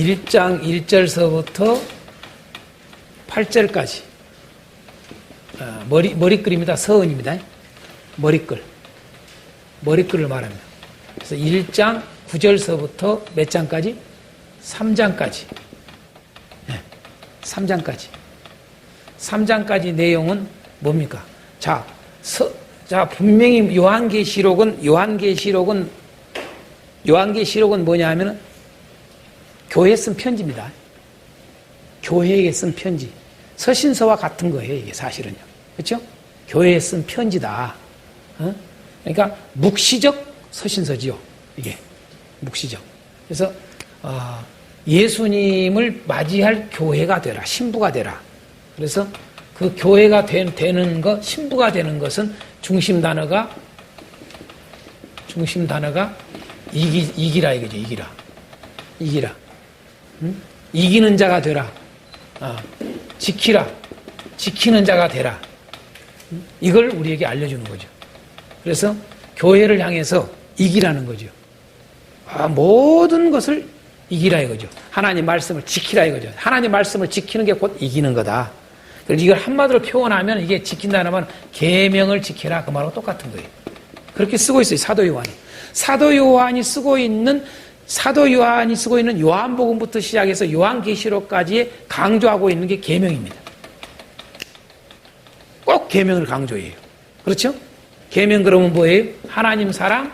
1장 1절서부터 8절까지 머리글입니다. 서은입니다. 머리글을 말합니다. 그래서 1장 9절서부터 몇 장까지? 3장까지. 네, 3장까지. 3장까지 내용은 뭡니까? 자, 분명히 요한계시록은 뭐냐 하면은 교회에 쓴 편지입니다. 교회에게 쓴 편지. 서신서와 같은 거예요, 이게 사실은요. 그렇죠? 교회에 쓴 편지다. 그러니까 묵시적 서신서지요, 이게. 묵시적. 그래서 예수님을 맞이할 교회가 되라, 신부가 되라. 그래서 그 교회가 되는 것, 신부가 되는 것은 중심 단어가 이기라 이거죠. 이기라. 이기는 자가 되라. 지키라. 지키는 자가 되라. 이걸 우리에게 알려주는 거죠. 그래서 교회를 향해서 이기라는 거죠. 모든 것을 이기라 이거죠. 하나님 말씀을 지키라 이거죠. 하나님 말씀을 지키는 게 곧 이기는 거다. 그래서 이걸 한마디로 표현하면 이게 지킨다는 말은 계명을 지키라 그 말하고 똑같은 거예요. 그렇게 쓰고 있어요. 사도 요한이. 사도 요한이 쓰고 있는 요한복음부터 시작해서 요한계시록까지 강조하고 있는 게 계명입니다. 꼭 계명을 강조해요. 그렇죠? 계명 그러면 뭐예요? 하나님 사랑,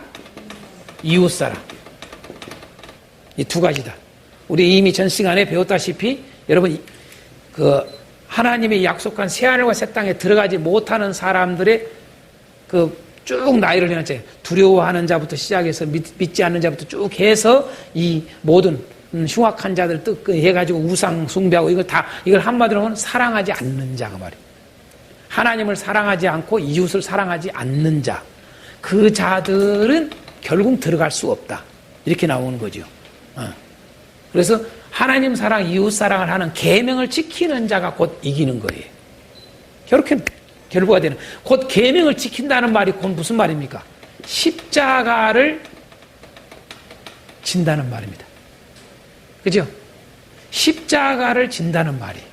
이웃 사랑. 이 두 가지다. 우리 이미 전 시간에 배웠다시피 여러분 하나님이 약속한 새하늘과 새 땅에 들어가지 못하는 사람들의 쭉 나이를 해놨잖아요. 두려워하는 자부터 시작해서 믿지 않는 자부터 쭉 해서 이 모든 흉악한 자들 해가지고 우상 숭배하고 이걸 한마디로 하면 사랑하지 않는 자가 말이에요. 하나님을 사랑하지 않고 이웃을 사랑하지 않는 자. 그 자들은 결국 들어갈 수 없다. 이렇게 나오는 거죠. 그래서 하나님 사랑, 이웃 사랑을 하는 계명을 지키는 자가 곧 이기는 거예요. 그렇게 결부가 되는. 곧 계명을 지킨다는 말이 곧 무슨 말입니까? 십자가를 진다는 말입니다. 그죠? 십자가를 진다는 말이에요.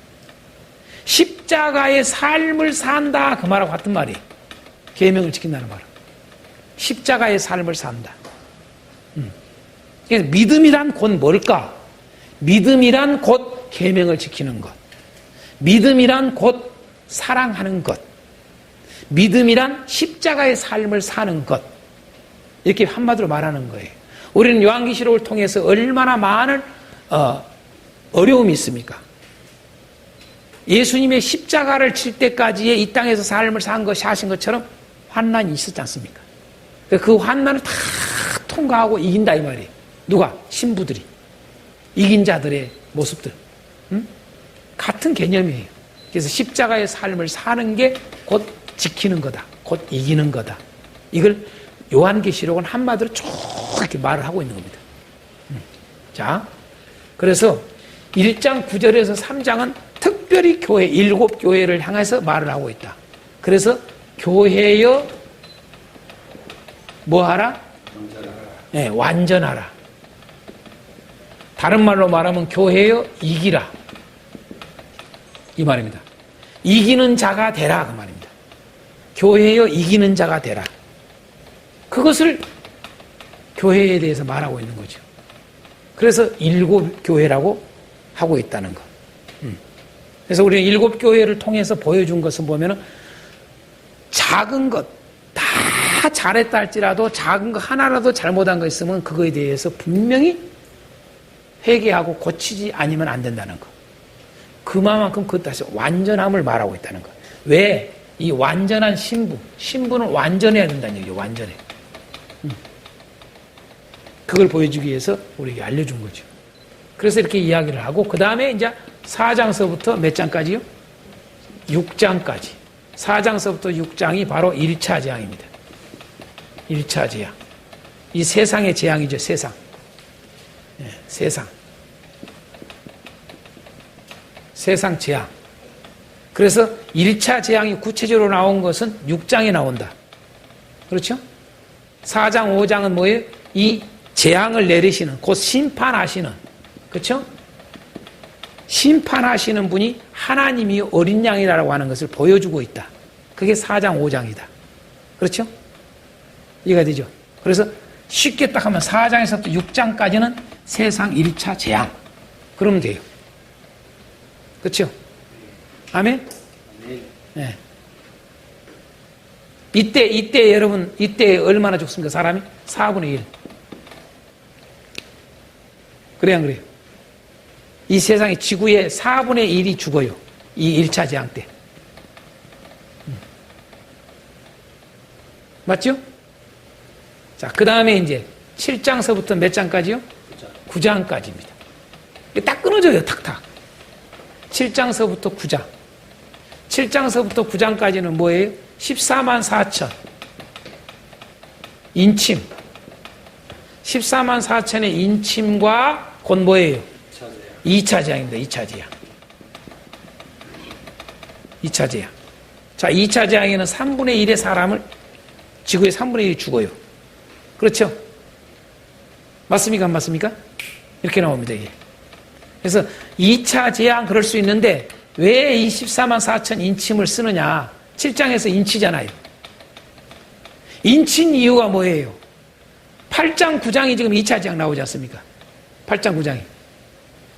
십자가의 삶을 산다 그 말하고 같은 말이에요. 계명을 지킨다는 말은. 십자가의 삶을 산다. 그래서 믿음이란 곧 뭘까? 믿음이란 곧 계명을 지키는 것. 믿음이란 곧 사랑하는 것. 믿음이란 십자가의 삶을 사는 것. 이렇게 한마디로 말하는 거예요. 우리는 요한계시록을 통해서 얼마나 많은 어려움이 있습니까? 예수님의 십자가를 칠 때까지의 이 땅에서 삶을 사신 것처럼 환난이 있었지 않습니까? 그 환난을 다 통과하고 이긴다 이 말이에요. 누가? 신부들이. 이긴 자들의 모습들. 같은 개념이에요. 그래서 십자가의 삶을 사는 게 곧 지키는 거다. 곧 이기는 거다. 이걸 요한계시록은 한마디로 쭉 이렇게 말을 하고 있는 겁니다. 자, 그래서 1장 9절에서 3장은 특별히 교회, 7교회를 향해서 말을 하고 있다. 그래서 교회여 뭐하라? 네, 완전하라. 다른 말로 말하면 교회여 이기라. 이 말입니다. 이기는 자가 되라 그 말입니다. 교회여 이기는 자가 되라. 그것을 교회에 대해서 말하고 있는 거죠. 그래서 7교회라고 하고 있다는 것. 그래서 우리는 7교회를 통해서 보여준 것을 보면은 작은 것, 다 잘했다 할지라도 작은 거 하나라도 잘못한 거 있으면 그거에 대해서 분명히 회개하고 고치지 않으면 안 된다는 것. 그만큼 그것 다시 완전함을 말하고 있다는 것. 왜? 이 완전한 신부는 완전해야 된다는 얘기죠. 완전해. 그걸 보여주기 위해서 우리에게 알려준 거죠. 그래서 이렇게 이야기를 하고 그 다음에 이제 4장서부터 몇 장까지요? 6장까지. 4장서부터 6장이 바로 1차 재앙입니다. 1차 재앙. 이 세상의 재앙이죠. 세상. 네, 세상 재앙. 그래서 1차 재앙이 구체적으로 나온 것은 6장에 나온다. 그렇죠? 4장, 5장은 뭐예요? 이 재앙을 내리시는, 곧 심판하시는, 그렇죠? 심판하시는 분이 하나님이 어린 양이라고 하는 것을 보여주고 있다. 그게 4장 5장이다. 그렇죠? 이해가 되죠? 그래서 쉽게 딱 하면 4장에서부터 6장까지는 세상 1차 재앙. 그러면 돼요. 그렇죠? 아멘? 네. 이때 여러분, 이때 얼마나 죽습니까? 사람이? 4분의 1. 그래요, 안 그래요? 이 세상에 지구의 4분의 1이 죽어요. 이 1차 재앙 때. 맞죠? 자, 그 다음에 이제 7장서부터 몇 장까지요? 9장까지입니다. 딱 끊어져요, 탁탁. 7장서부터 9장. 7장서부터 9장까지는 뭐예요? 14만 4천. 인침. 14만 4천의 인침과 곧 뭐예요? 2차 재앙입니다. 2차 재앙. 2차 재앙. 자, 2차 재앙에는 3분의 1의 사람을, 지구의 3분의 1이 죽어요. 그렇죠? 맞습니까? 안 맞습니까? 이렇게 나옵니다, 이게. 그래서 2차 재앙 그럴 수 있는데, 왜 이 14만 4천 인침을 쓰느냐? 7장에서 인치잖아요. 인친 이유가 뭐예요? 8장, 9장이 지금 2차 재앙 나오지 않습니까? 8장, 9장이.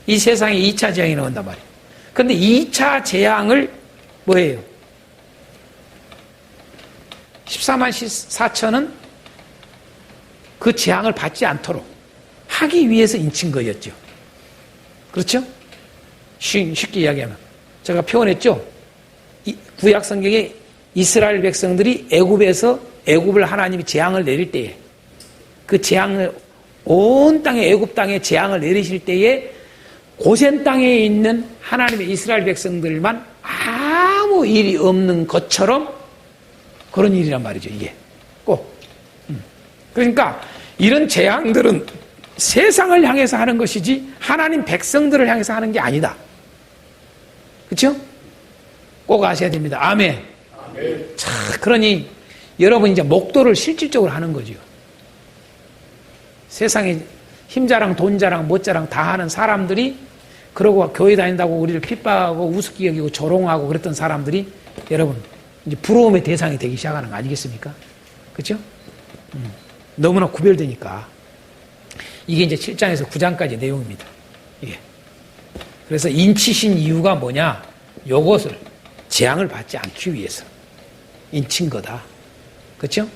이 세상에 2차 재앙이 나온단 말이에요. 근데 2차 재앙을 뭐예요? 14만 4천은 그 재앙을 받지 않도록 하기 위해서 인친 거였죠. 그렇죠? 쉽게 이야기하면. 제가 표현했죠? 구약 성경에 이스라엘 백성들이 애굽을 하나님이 재앙을 내릴 때에 그 재앙을 온 땅에 애굽 땅에 재앙을 내리실 때에 고센 땅에 있는 하나님의 이스라엘 백성들만 아무 일이 없는 것처럼 그런 일이란 말이죠, 이게. 꼭. 그러니까 이런 재앙들은 세상을 향해서 하는 것이지 하나님 백성들을 향해서 하는 게 아니다. 그렇죠? 꼭 아셔야 됩니다. 아멘. 아멘. 자, 그러니 여러분 이제 목도를 실질적으로 하는 거죠. 세상에 힘자랑 돈자랑 멋자랑 다 하는 사람들이 그러고 교회 다닌다고 우리를 핍박하고 우습게 여기고 조롱하고 그랬던 사람들이 여러분 이제 부러움의 대상이 되기 시작하는 거 아니겠습니까? 그렇죠? 너무나 구별되니까 이게 이제 7장에서 9장까지 내용입니다. 이게. 그래서 인치신 이유가 뭐냐? 요것을 재앙을 받지 않기 위해서 인친 거다. 그렇죠?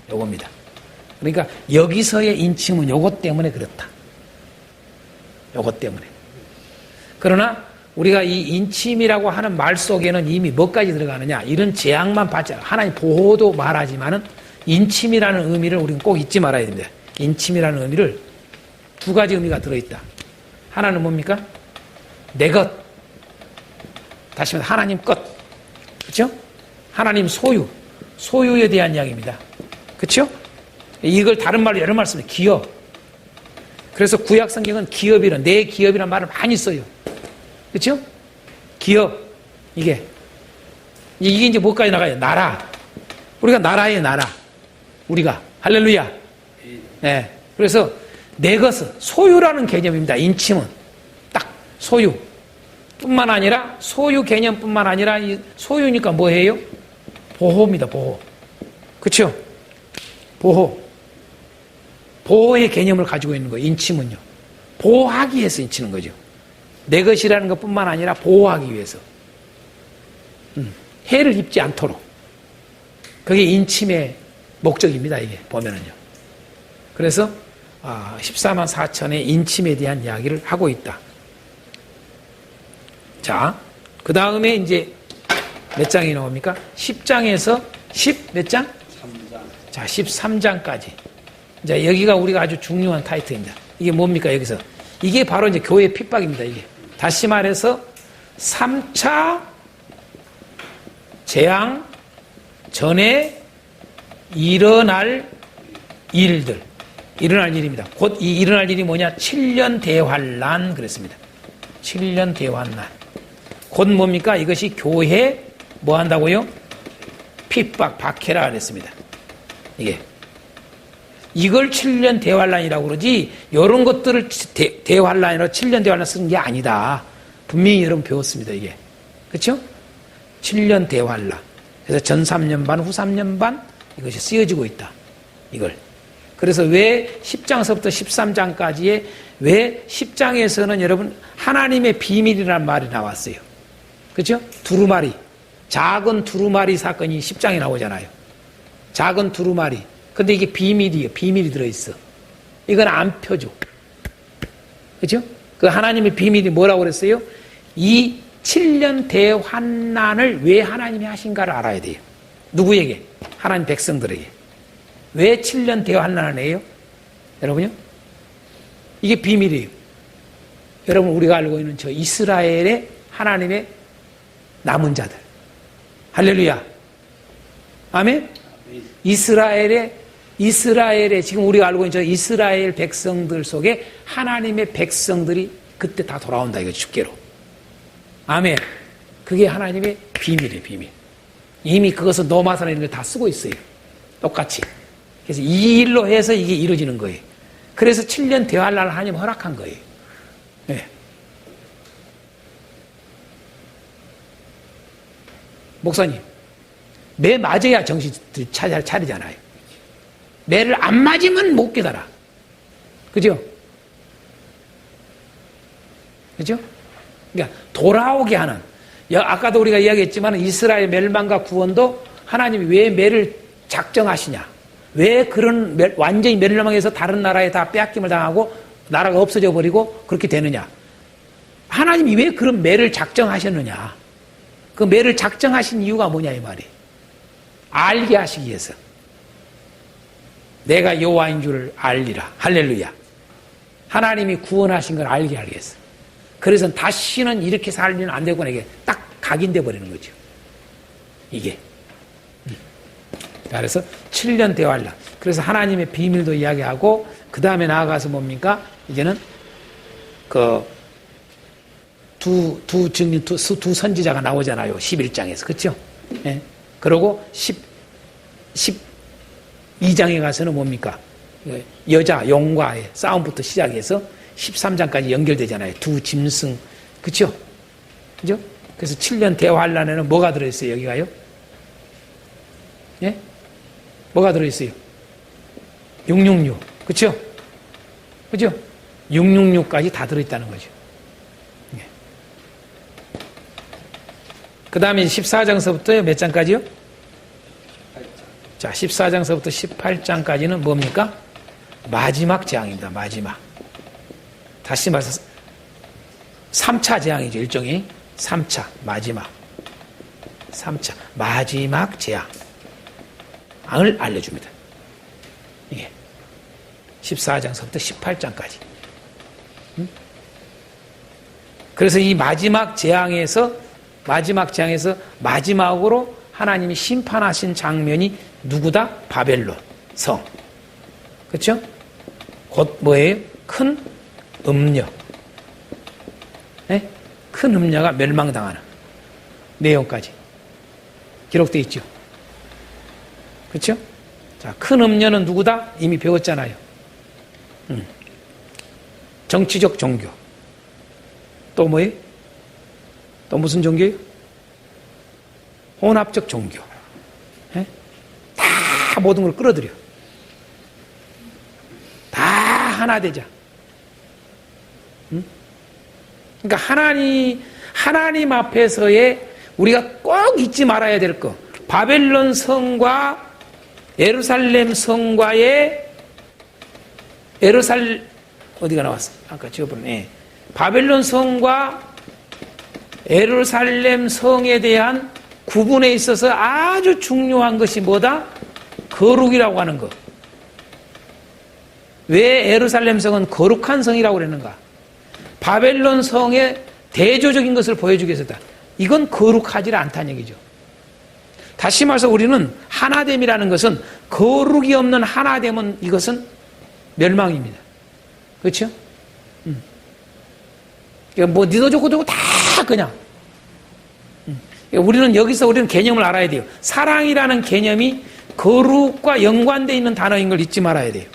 요겁니다. 그러니까 여기서의 인침은 요것 때문에 그렇다. 요것 때문에. 그러나 우리가 이 인침이라고 하는 말 속에는 이미 뭐까지 들어가느냐? 이런 재앙만 받지 않아. 하나님 보호도 말하지만은 인침이라는 의미를 우리는 꼭 잊지 말아야 됩니다. 인침이라는 의미를 두 가지 의미가 들어있다. 하나는 뭡니까? 내 것. 다시 말해서 하나님 것. 그렇죠? 하나님 소유. 소유에 대한 이야기입니다. 그렇죠? 이걸 다른 말로 여러 말 씁니다. 기업. 그래서 구약 성경은 기업이란, 내 기업이란 말을 많이 써요. 그렇죠? 기업. 이게 이제 뭐까지 나가요? 나라. 우리가 나라예요, 나라. 우리가. 할렐루야. 네. 그래서 내 것은 소유라는 개념입니다. 인침은. 딱 소유. 뿐만 아니라 소유 개념뿐만 아니라 이 소유니까 뭐예요? 보호입니다. 보호. 그렇죠? 보호. 보호의 개념을 가지고 있는 거예요. 인침은요. 보호하기 위해서 인치는 거죠. 내 것이라는 것뿐만 아니라 보호하기 위해서. 해를 입지 않도록. 그게 인침의 목적입니다. 이게 보면은요. 그래서 14만 4천의 인침에 대한 이야기를 하고 있다. 자, 그 다음에 이제 몇 장이 나옵니까? 10장에서 몇 장? 13장. 자, 13장까지. 자, 여기가 우리가 아주 중요한 타이틀입니다. 이게 뭡니까, 여기서? 이게 바로 이제 교회의 핍박입니다, 이게. 다시 말해서 3차 재앙 전에 일어날 일들. 일어날 일입니다. 곧 이 일어날 일이 뭐냐? 7년 대환란 그랬습니다. 7년 대환란. 곧 뭡니까? 이것이 교회 뭐 한다고요? 핍박, 박해라 그랬습니다. 이게. 이걸 7년 대환란이라고 그러지 이런 것들을 대환란이라고 7년 대환란 쓰는 게 아니다. 분명히 여러분 배웠습니다. 이게. 그렇죠? 7년 대환란. 그래서 전 3년 반, 후 3년 반 이것이 쓰여지고 있다. 이걸. 그래서 왜 10장서부터 13장까지의 왜 10장에서는 여러분 하나님의 비밀이라는 말이 나왔어요. 그렇죠? 두루마리. 작은 두루마리 사건이 10장에 나오잖아요. 작은 두루마리. 근데 이게 비밀이에요. 비밀이 들어있어. 이건 안 펴줘. 그렇죠? 그 하나님의 비밀이 뭐라고 그랬어요? 이 7년 대환난을 왜 하나님이 하신가를 알아야 돼요. 누구에게? 하나님 백성들에게. 왜 7년 대환난을 해요? 여러분요? 이게 비밀이에요. 여러분 우리가 알고 있는 저 이스라엘의 하나님의 남은 자들. 할렐루야. 아멘? 이스라엘의 지금 우리가 알고 있는 저 이스라엘 백성들 속에 하나님의 백성들이 그때 다 돌아온다 이거 주께로. 아멘. 그게 하나님의 비밀이에요. 비밀. 이미 그것을 노마사나 이런 걸 다 쓰고 있어요. 똑같이. 그래서 이 일로 해서 이게 이루어지는 거예요. 그래서 7년 대환란을 하나님 허락한 거예요. 네. 목사님, 매 맞아야 정신 차리잖아요. 매를 안 맞으면 못 깨달아. 그죠? 그죠? 그러니까 돌아오게 하는, 아까도 우리가 이야기했지만 이스라엘 멸망과 구원도 하나님이 왜 매를 작정하시냐? 왜 그런 완전히 멸망해서 다른 나라에 다 빼앗김을 당하고 나라가 없어져 버리고 그렇게 되느냐? 하나님이 왜 그런 매를 작정하셨느냐? 그 매를 작정하신 이유가 뭐냐 이 말이. 알게 하시기 위해서. 내가 여호와인 줄을 알리라. 할렐루야. 하나님이 구원하신 걸 알게 하기 위해서. 그래서 다시는 이렇게 살면 안 되구나 이게 딱 각인돼 버리는 거죠. 이게. 그래서 7년 대환란. 그래서 하나님의 비밀도 이야기하고 그 다음에 나아가서 뭡니까? 이제는 그 두 선지자가 나오잖아요. 11장에서. 그렇죠? 예. 그리고 12장에 가서는 뭡니까? 여자, 용과의 싸움부터 시작해서 13장까지 연결되잖아요. 두 짐승. 그렇죠? 그죠? 그래서 7년 대환란에는 뭐가 들어있어요? 여기가요? 예? 뭐가 들어있어요? 666. 그렇죠? 그죠? 666까지 다 들어있다는 거죠. 그 다음에 14장서부터 몇 장까지요? 8장. 자, 14장서부터 18장까지는 뭡니까? 마지막 재앙입니다. 마지막. 다시 말해서 3차 재앙이죠. 일종의 3차 마지막. 3차 마지막 재앙을 알려줍니다. 이게 14장서부터 18장까지. 그래서 이 마지막 재앙에서 마지막으로 하나님이 심판하신 장면이 누구다? 바벨론 성. 그렇죠? 곧 뭐예요? 큰 음녀. 네? 큰 음녀가 멸망당하는 내용까지 기록되어 있죠. 그렇죠? 자, 큰 음녀는 누구다? 이미 배웠잖아요. 정치적 종교. 또 뭐예요? 또 무슨 종교예요? 혼합적 종교. 예? 다 모든 걸 끌어들여. 다 하나 되자. 그러니까 하나님 앞에서의 우리가 꼭 잊지 말아야 될 거. 바벨론 성과 예루살렘 성과의 어디가 나왔어? 아까 지워버렸네. 바벨론 성과 예루살렘 성에 대한 구분에 있어서 아주 중요한 것이 뭐다? 거룩이라고 하는 것. 왜 예루살렘 성은 거룩한 성이라고 그랬는가? 바벨론 성의 대조적인 것을 보여주기 위해서다. 이건 거룩하지 않다는 얘기죠. 다시 말해서 우리는 하나됨이라는 것은 거룩이 없는 하나됨은 이것은 멸망입니다. 그렇죠? 뭐 니도 좋고 좋고 다 그냥. 우리는 개념을 알아야 돼요. 사랑이라는 개념이 거룩과 연관되어 있는 단어인 걸 잊지 말아야 돼요.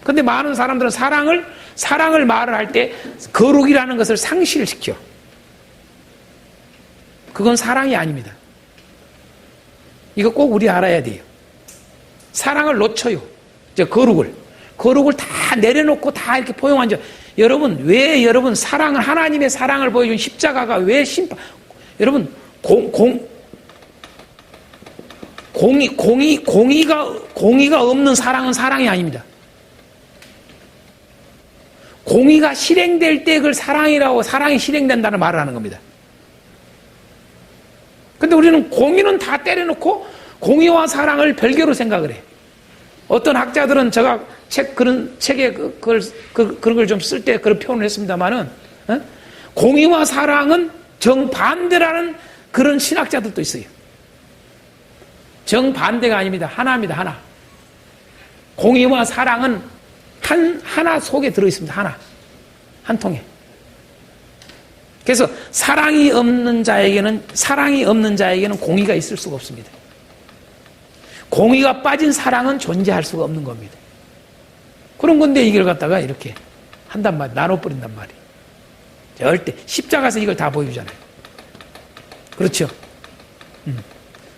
근데 많은 사람들은 사랑을 말을 할 때 거룩이라는 것을 상실을 시켜. 그건 사랑이 아닙니다. 이거 꼭 우리 알아야 돼요. 사랑을 놓쳐요. 거룩을 다 내려놓고 다 이렇게 포용한 적. 여러분, 왜 여러분 하나님의 사랑을 보여준 십자가가 왜 여러분, 공의가 없는 사랑은 사랑이 아닙니다. 공의가 실행될 때 그걸 사랑이 실행된다는 말을 하는 겁니다. 근데 우리는 공의는 다 때려놓고 공의와 사랑을 별개로 생각을 해. 어떤 학자들은 제가 그런 책에 그런 걸 좀 쓸 때 그런 표현을 했습니다만은, 공의와 사랑은 정반대라는 그런 신학자들도 있어요. 정반대가 아닙니다. 하나입니다. 하나. 공의와 사랑은 하나 속에 들어있습니다. 하나. 한 통에. 그래서 사랑이 없는 자에게는 공의가 있을 수가 없습니다. 공의가 빠진 사랑은 존재할 수가 없는 겁니다. 그런 건데 이걸 갖다가 이렇게 한단 말이에요. 나눠버린단 말이에요. 절대. 십자가에서 이걸 다 보여주잖아요. 그렇죠?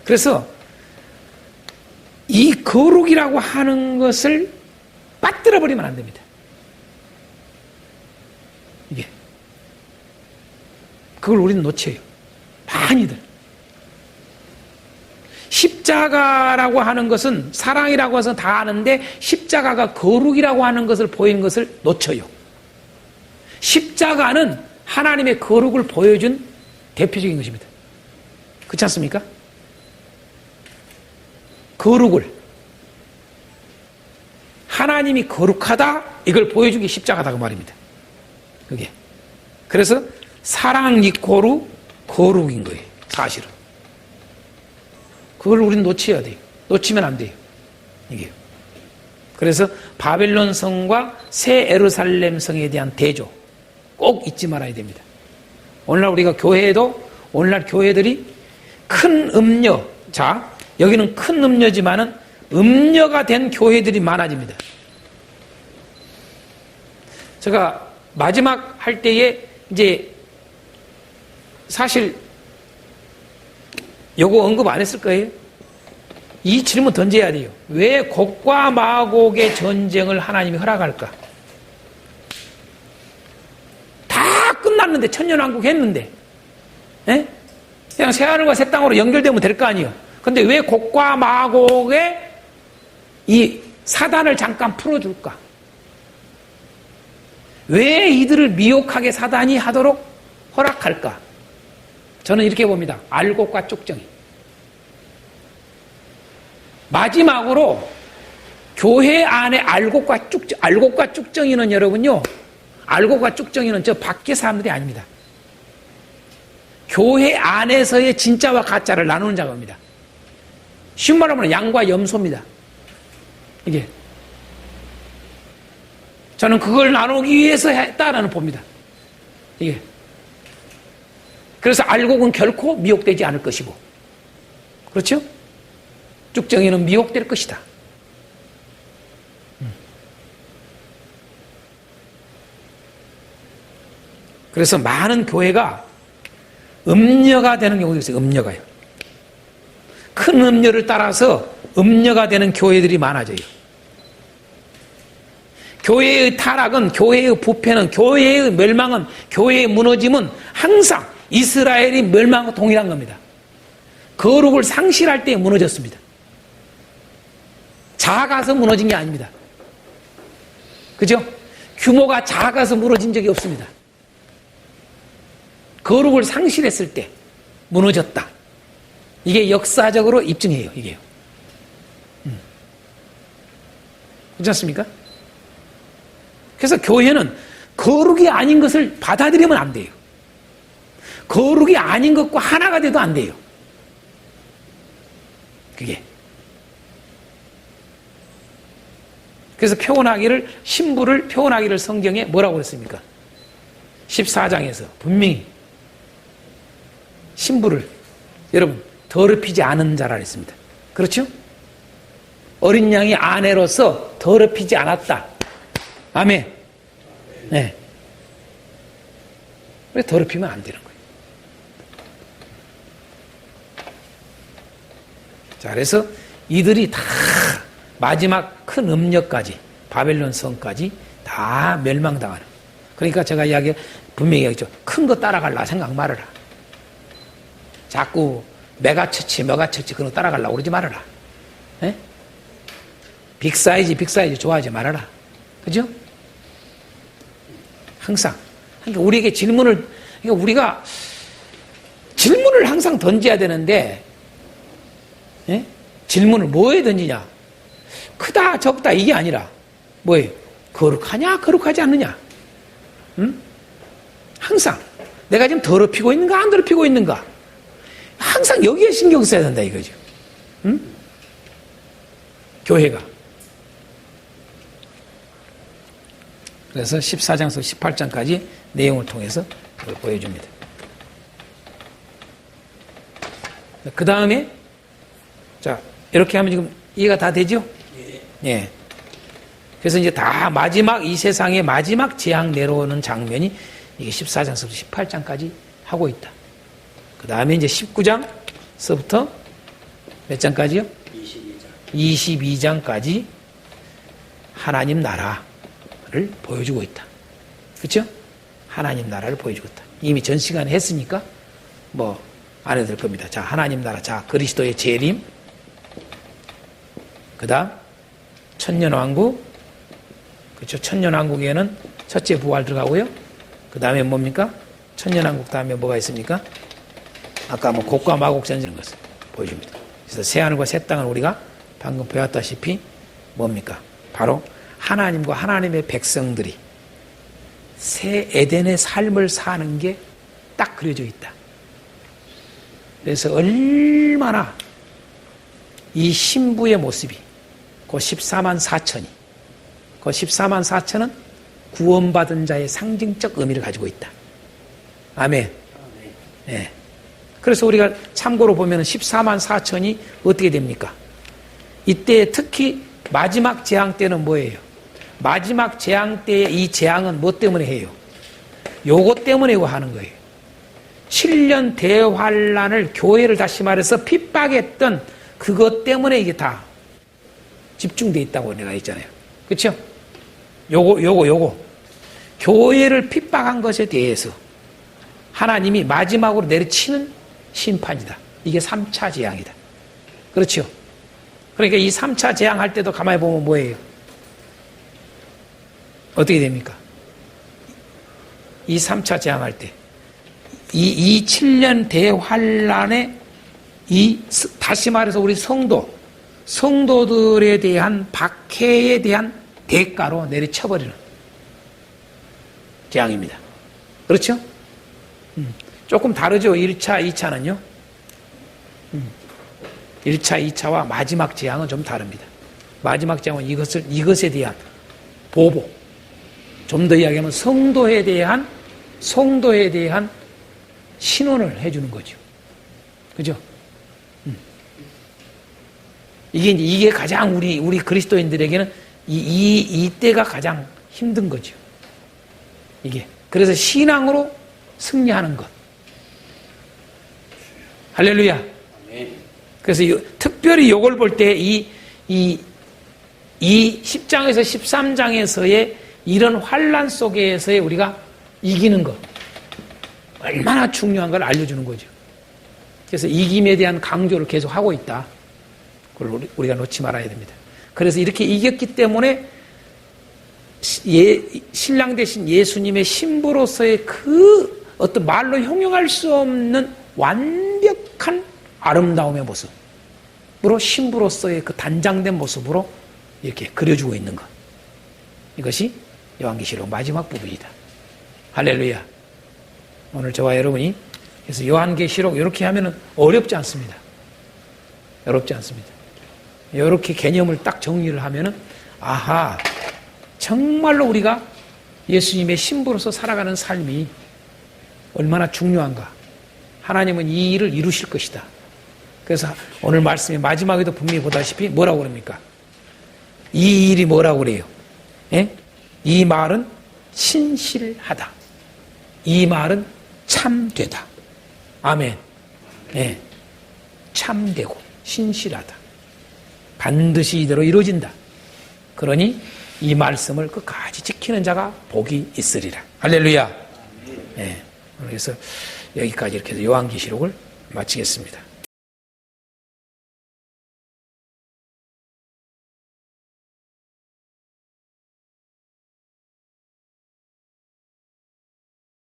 그래서 이 거룩이라고 하는 것을 빠뜨려 버리면 안 됩니다. 이게. 그걸 우리는 놓쳐요. 많이들. 십자가라고 하는 것은 사랑이라고 해서 다 아는데 십자가가 거룩이라고 하는 것을 보이는 것을 놓쳐요. 십자가는 하나님의 거룩을 보여준 대표적인 것입니다. 그렇지 않습니까? 거룩을 하나님이 거룩하다 이걸 보여준 게 십자가다 그 말입니다. 그게. 그래서 사랑 이꼬르 거룩인 거예요. 사실은. 그걸 우리는 놓쳐야 돼요. 놓치면 안 돼요. 이게. 그래서 바벨론 성과 새 예루살렘 성에 대한 대조 꼭 잊지 말아야 됩니다. 오늘날 우리가 오늘날 교회들이 큰 음료, 자, 여기는 큰 음료지만은 음료가 된 교회들이 많아집니다. 제가 마지막 할 때에 이제 사실 요거 언급 안 했을 거예요. 이 질문 던져야 돼요. 왜 곡과 마곡의 전쟁을 하나님이 허락할까? 다 끝났는데 천년왕국 했는데, 에? 그냥 새하늘과 새 땅으로 연결되면 될 거 아니에요. 근데 왜 곡과 마곡의 이 사단을 잠깐 풀어줄까? 왜 이들을 미혹하게 사단이 하도록 허락할까? 저는 이렇게 봅니다. 알곡과 쭉정이. 마지막으로 교회 안에 알곡과 쭉정이는 여러분요, 알곡과 쭉정이는 저 밖의 사람들이 아닙니다. 교회 안에서의 진짜와 가짜를 나누는 작업입니다. 쉬운 말로 하면 양과 염소입니다. 이게. 저는 그걸 나누기 위해서 했다라는 봅니다. 이게. 그래서 알곡은 결코 미혹되지 않을 것이고, 그렇죠? 쭉정이는 미혹될 것이다. 그래서 많은 교회가 음녀가 되는 경우도 있어요. 음녀가요. 큰 음녀를 따라서 음녀가 되는 교회들이 많아져요. 교회의 타락은, 교회의 부패는, 교회의 멸망은, 교회의 무너짐은 항상 이스라엘이 멸망과 동일한 겁니다. 거룩을 상실할 때 무너졌습니다. 작아서 무너진 게 아닙니다. 그죠? 규모가 작아서 무너진 적이 없습니다. 거룩을 상실했을 때 무너졌다. 이게 역사적으로 입증해요. 이게요. 그렇지 않습니까? 그래서 교회는 거룩이 아닌 것을 받아들이면 안 돼요. 거룩이 아닌 것과 하나가 돼도 안 돼요. 그게. 그래서 신부를 표현하기를 성경에 뭐라고 그랬습니까? 14장에서 분명히 신부를 여러분 더럽히지 않은 자라 그랬습니다. 그렇죠? 어린 양이 아내로서 더럽히지 않았다. 아멘. 네. 왜 더럽히면 안 되는 거예요. 자, 그래서 이들이 다 마지막 큰 음력까지, 바벨론 성까지 다 멸망당하는. 그러니까 제가 분명히 이야기했죠. 큰 거 따라갈라 생각 말아라. 자꾸 메가처치 그런 거 따라가려고 그러지 말아라. 예? 빅사이즈 좋아하지 말아라. 그죠? 항상. 그러니까 우리에게 우리가 질문을 항상 던져야 되는데, 예? 질문을 뭐에 던지냐? 크다, 적다, 이게 아니라, 뭐예요? 거룩하냐, 거룩하지 않느냐? 응? 항상. 내가 지금 더럽히고 있는가, 안 더럽히고 있는가? 항상 여기에 신경 써야 된다, 이거죠. 응? 교회가. 그래서 14장에서 18장까지 내용을 통해서 그걸 보여줍니다. 그 다음에, 자, 이렇게 하면 지금 이해가 다 되죠? 예. 그래서 이제 다 마지막, 이 세상의 마지막 재앙 내려오는 장면이 이게 14장서부터 18장까지 하고 있다. 그 다음에 이제 19장서부터 몇 장까지요? 22장까지 하나님 나라를 보여주고 있다. 그렇죠? 하나님 나라를 보여주고 있다. 이미 전 시간에 했으니까 뭐 안 해도 될 겁니다. 자, 하나님 나라. 자, 그리스도의 재림. 그 다음 천년왕국. 그렇죠? 천년왕국에는 첫째 부활 들어가고요. 그 다음에 뭡니까? 천년왕국 다음에 뭐가 있습니까? 아까 뭐 곡과 마곡 전쟁인 것을 보여줍니다. 그래서 새하늘과 새 땅을 우리가 방금 배웠다시피 뭡니까? 바로 하나님과 하나님의 백성들이 새 에덴의 삶을 사는 게 딱 그려져 있다. 그래서 얼마나 이 신부의 모습이 그 14만 4천이 그 14만 4천은 구원받은 자의 상징적 의미를 가지고 있다. 아멘. 네. 그래서 우리가 참고로 보면 14만 4천이 어떻게 됩니까? 이때 특히 마지막 재앙 때는 뭐예요? 마지막 재앙 때의 이 재앙은 뭐 때문에 해요? 요거 때문에 이거 하는 거예요. 7년 대환란을 교회를 다시 말해서 핍박했던 그것 때문에 이게 다 집중돼 있다고 내가 했잖아요. 그렇죠? 요거 교회를 핍박한 것에 대해서 하나님이 마지막으로 내리치는 심판이다. 이게 3차 재앙이다. 그렇죠? 그러니까 이 3차 재앙할 때도 가만히 보면 뭐예요? 어떻게 됩니까? 이 3차 재앙할 때 이 7년 대환란에 다시 말해서 우리 성도들에 대한 박해에 대한 대가로 내리쳐버리는 재앙입니다. 그렇죠? 조금 다르죠? 1차, 2차는요? 1차, 2차와 마지막 재앙은 좀 다릅니다. 마지막 재앙은 이것에 대한 보복. 좀 더 이야기하면 성도에 대한 신원을 해주는 거죠. 그죠? 이게 가장 우리 그리스도인들에게는 이때가 가장 힘든 거죠. 이게. 그래서 신앙으로 승리하는 것. 할렐루야. 그래서 특별히 이걸 볼 때 이 10장에서 13장에서의 이런 환란 속에서의 우리가 이기는 것. 얼마나 중요한 걸 알려주는 거죠. 그래서 이김에 대한 강조를 계속 하고 있다. 그걸 우리가 놓지 말아야 됩니다. 그래서 이렇게 이겼기 때문에 신랑 되신 예수님의 신부로서의 그 어떤 말로 형용할 수 없는 완벽한 아름다움의 모습으로 신부로서의 그 단장된 모습으로 이렇게 그려주고 있는 것. 이것이 요한계시록 마지막 부분이다. 할렐루야. 오늘 저와 여러분이 그래서 요한계시록 이렇게 하면은 어렵지 않습니다. 어렵지 않습니다. 이렇게 개념을 딱 정리를 하면은 아하, 정말로 우리가 예수님의 신부로서 살아가는 삶이 얼마나 중요한가. 하나님은 이 일을 이루실 것이다. 그래서 오늘 말씀의 마지막에도 분명히 보다시피 뭐라고 그럽니까? 이 일이 뭐라고 그래요? 예? 이 말은 신실하다. 이 말은 참되다. 아멘. 네. 참되고 신실하다. 반드시 이대로 이루어진다. 그러니 이 말씀을 끝까지 지키는 자가 복이 있으리라. 할렐루야. 네. 그래서 여기까지 이렇게 해서 요한계시록을 마치겠습니다.